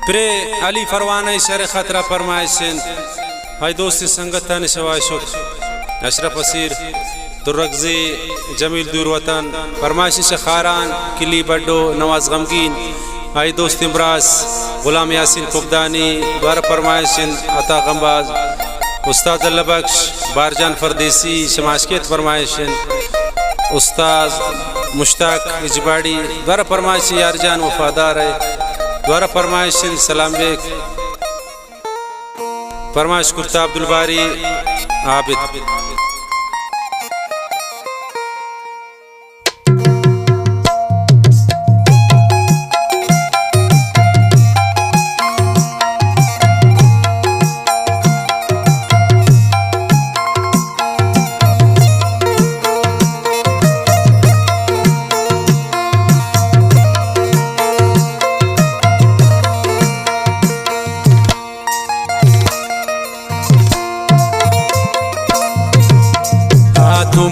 pray Ali फरवाना sir खतरा फरमाइशन हाय दोस्ती संगता निशवाशुक अशरफ असीर तुर्रगज़ी जमील दूर वतन फरमाइश से खारान किली बड्डो नवाज गमगीन हाय दोस्त इमरास गुलाम यासीन कुबदानी द्वारा फरमाइशन अता गंबाज उस्ताद अल्लाह बख्श बारजान फरदेसी शमाशकेत फरमाइशन उस्ताद मुश्ताक इजबाड़ी द्वारा फरमाइश यारजान वफादार है द्वारा फरमाइश सलाम बेक फरमाइश कुर्ता अब्दुल बारी Abid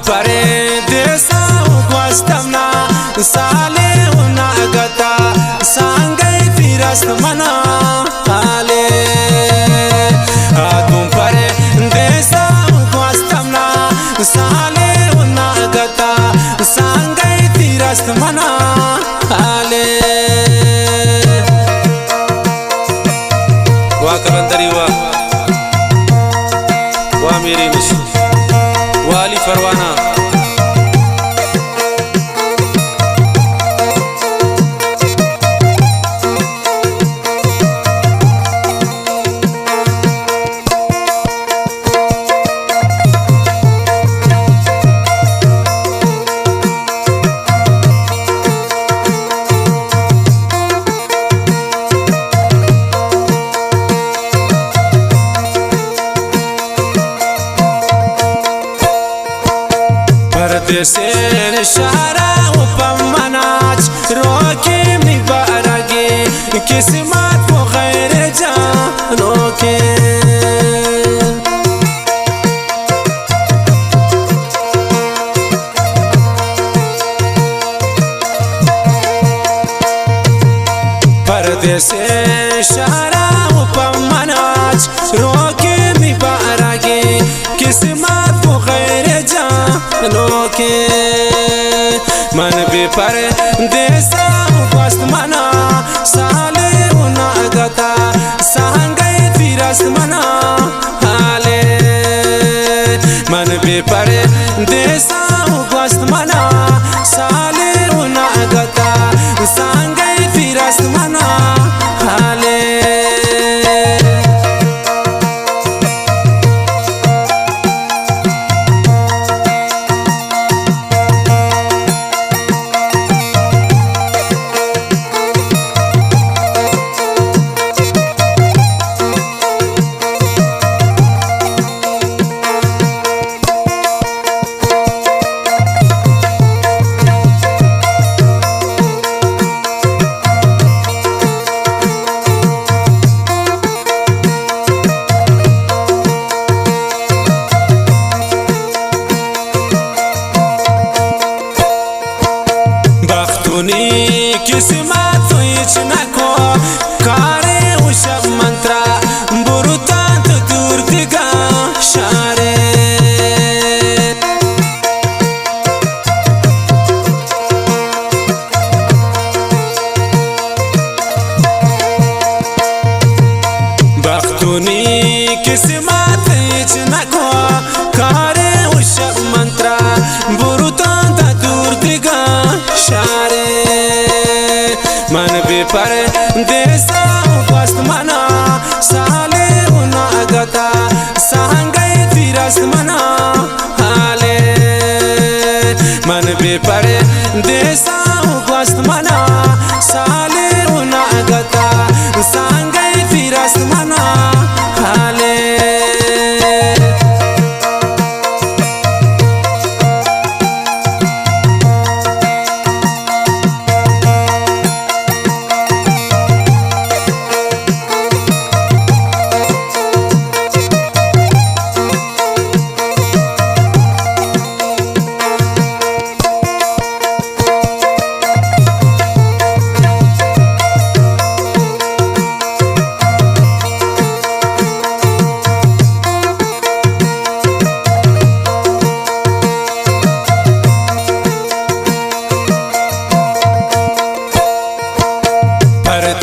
pare desa ugwastamna sale una agata sangai firast mana ale atum pare desa ugwastamna sale una agata sangai firast mana ale wa kalandari wa मेरी नस्ल वाली फरवाना से इशारा उपमनाच रोके मी बारगे किस्मत को गैर जानों के पर्दे से इशारा उपमनाच रोके मी बारगे किस्मत को गैर जानों के मन भी पर देसा वस्त मना साले उना गता सांगई फिरस मना हाले मन भी पर देसा वस्त मना साले उना गता सांगई फिरस मना हाले किस्मत इचनको कारे उशब मंत्रा बुरुतांत दूर दिगा शारे बख्तुनी किस्मत इचनको कारे उशब मंत्रा बुरुतांत दूर दिगा शारे मन भी पर देसा वस्त मना साले उना गता सांगई फिरस मना हाले मन भी पर देसा वस्त मना साले उना गता सांगई फिरस मना हाले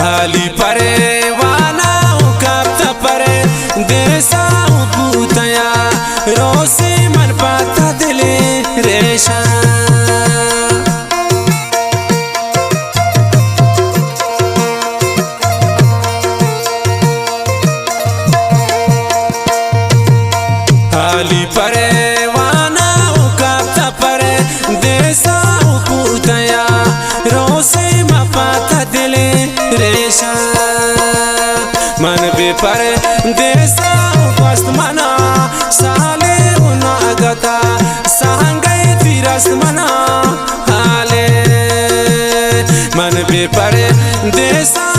हाली परे वाना कब्ता परे देसा पूतया रोसे मन पाता दिले रेशा हाली परे वाना कब्ता परे देसा पूतया रोसे मन पाता दिले रेशा मन बे परदेसा वस्त मना साले उना गता सांगई तिरस्त मना हाले मन बे परदेसा